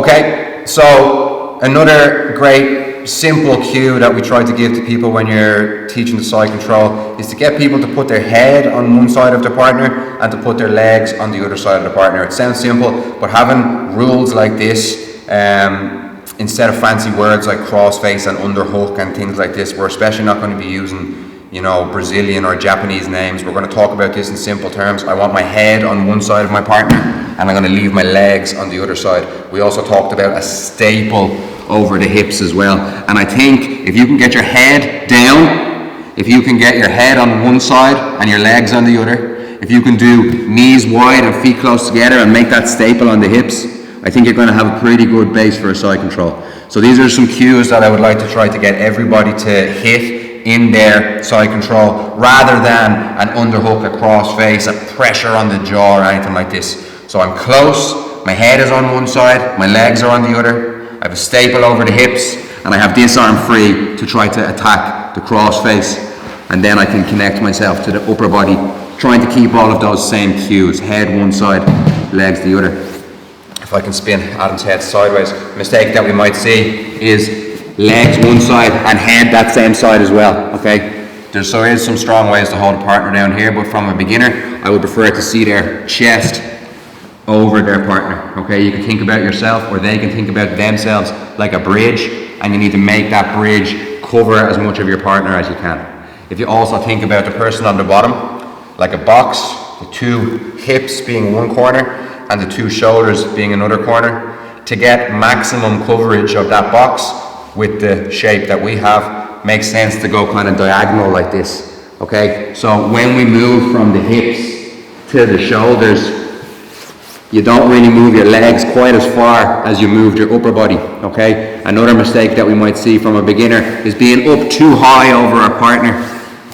Okay, so another great simple cue that we try to give to people when you're teaching the side control is to get people to put their head on one side of their partner and to put their legs on the other side of the partner. It sounds simple, but having rules like this, instead of fancy words like crossface and underhook and things like this, we're especially not going to be using, you know, Brazilian or Japanese names. We're going to talk about this in simple terms. I want my head on one side of my partner and I'm going to leave my legs on the other side. We also talked about a staple over the hips as well. And I think if you can get your head down, if you can get your head on one side and your legs on the other, if you can do knees wide and feet close together and make that staple on the hips, I think you're going to have a pretty good base for a side control. So these are some cues that I would like to try to get everybody to hit in their side control, rather than an underhook, a crossface, a pressure on the jaw or anything like this. So I'm close, my head is on one side, my legs are on the other, I have a staple over the hips, and I have this arm free to try to attack the crossface, and then I can connect myself to the upper body, trying to keep all of those same cues, head one side, legs the other. If I can spin Adam's head sideways, a mistake that we might see is legs one side and head that same side as well, okay? There is some strong ways to hold a partner down here, but from a beginner, I would prefer to see their chest over their partner, okay? You can think about yourself, or they can think about themselves like a bridge, and you need to make that bridge cover as much of your partner as you can. If you also think about the person on the bottom, like a box, the two hips being one corner, and the two shoulders being another corner, to get maximum coverage of that box with the shape that we have, makes sense to go kind of diagonal like this, okay? So when we move from the hips to the shoulders, you don't really move your legs quite as far as you moved your upper body, okay? Another mistake that we might see from a beginner is being up too high over our partner,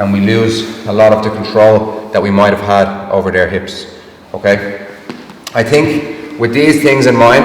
and we lose a lot of the control that we might have had over their hips, okay? I think with these things in mind,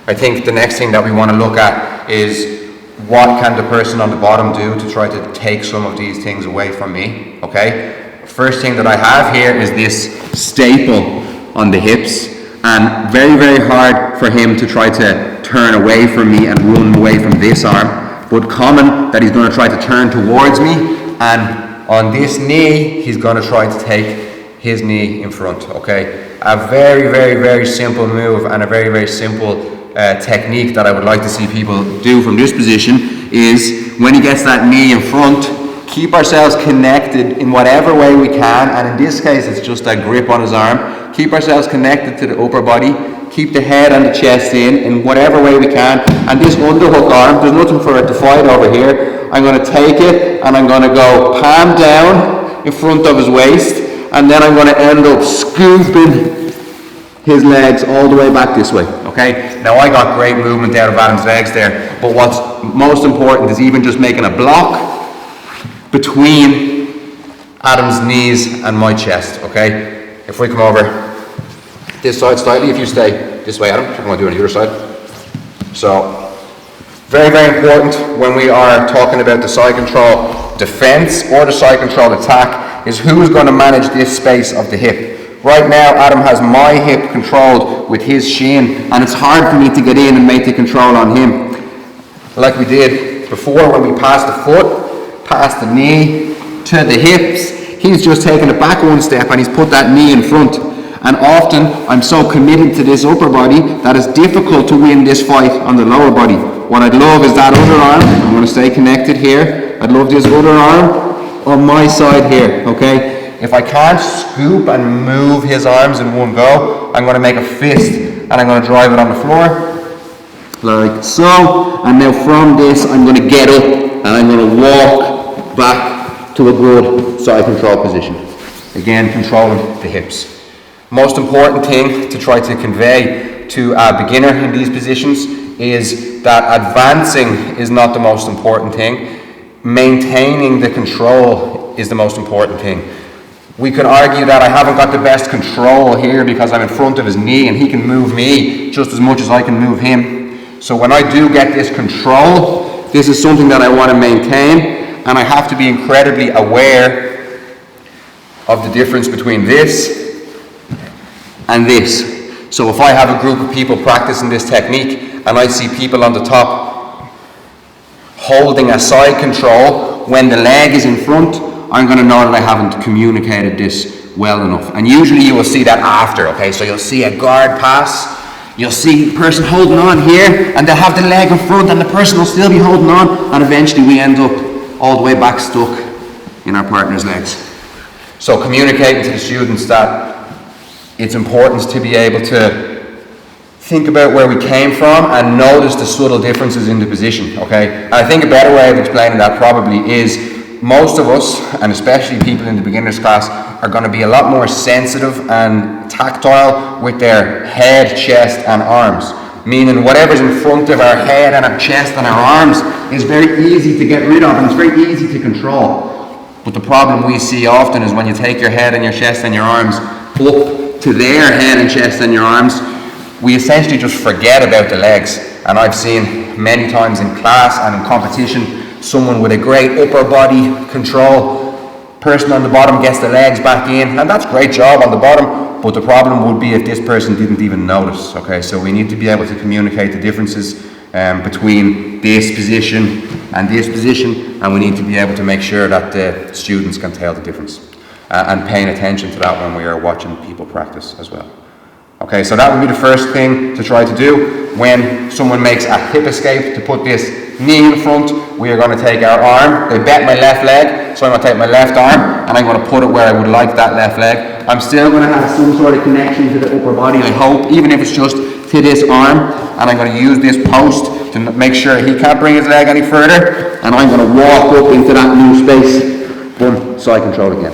I think the next thing that we want to look at is what can the person on the bottom do to try to take some of these things away from me, okay? First thing that I have here is this staple on the hips, and very, very hard for him to try to turn away from me and run away from this arm, but common that he's going to try to turn towards me, and on this knee, he's going to try to take his knee in front, okay? A very, very, very simple move and a very, very simple technique that I would like to see people do from this position is when he gets that knee in front, keep ourselves connected in whatever way we can, and in this case it's just a grip on his arm. Keep ourselves connected to the upper body, keep the head and the chest in whatever way we can, and this underhook arm, there's nothing for it to fight over here. I'm going to take it and I'm going to go palm down in front of his waist, and then I'm going to end up scooping his legs all the way back this way, okay? Now I got great movement out of Adam's legs there, but what's most important is even just making a block between Adam's knees and my chest, okay? If we come over this side slightly, if you stay this way, Adam, I'm going to do it on the other side. So, very, very important when we are talking about the side control defense or the side control attack is who's going to manage this space of the hip. Right now, Adam has my hip controlled with his shin, and it's hard for me to get in and make the control on him. Like we did before when we passed the foot, past the knee to the hips, he's just taken it back one step and he's put that knee in front. And often I'm so committed to this upper body that it's difficult to win this fight on the lower body. What I'd love is that other arm. I'm going to stay connected here. I'd love this other arm on my side here, okay? If I can't scoop and move his arms in one go, I'm going to make a fist and I'm going to drive it on the floor like so, and now from this I'm going to get up and I'm going to walk back to a good side control position. Again, controlling the hips. Most important thing to try to convey to a beginner in these positions is that advancing is not the most important thing. Maintaining the control is the most important thing. We could argue that I haven't got the best control here because I'm in front of his knee and he can move me just as much as I can move him. So when I do get this control, this is something that I want to maintain, and I have to be incredibly aware of the difference between this and this. So if I have a group of people practicing this technique and I see people on the top holding a side control when the leg is in front, I'm going to know that I haven't communicated this well enough. And usually you will see that after, okay? So you'll see a guard pass, you'll see the person holding on here, and they'll have the leg in front and the person will still be holding on, and eventually we end up all the way back stuck in our partner's legs. So communicating to the students that it's important to be able to think about where we came from and notice the subtle differences in the position, okay? And I think a better way of explaining that probably is most of us, and especially people in the beginners class, are going to be a lot more sensitive and tactile with their head, chest and arms. Meaning whatever's in front of our head and our chest and our arms is very easy to get rid of and it's very easy to control. But the problem we see often is when you take your head and your chest and your arms up to their head and chest and your arms, we essentially just forget about the legs. And I've seen many times in class and in competition, someone with a great upper body control, person on the bottom gets the legs back in, and that's a great job on the bottom, but the problem would be if this person didn't even notice, okay? So we need to be able to communicate the differences between this position, and we need to be able to make sure that the students can tell the difference, and paying attention to that when we are watching people practice as well. Okay, so that would be the first thing to try to do. When someone makes a hip escape, to put this knee in front, we are going to take our arm. They bet my left leg, so I'm going to take my left arm and I'm going to put it where I would like that left leg. I'm still going to have some sort of connection to the upper body, I hope, even if it's just to this arm. And I'm going to use this post to make sure he can't bring his leg any further. And I'm going to walk up into that new space. Boom, side control again.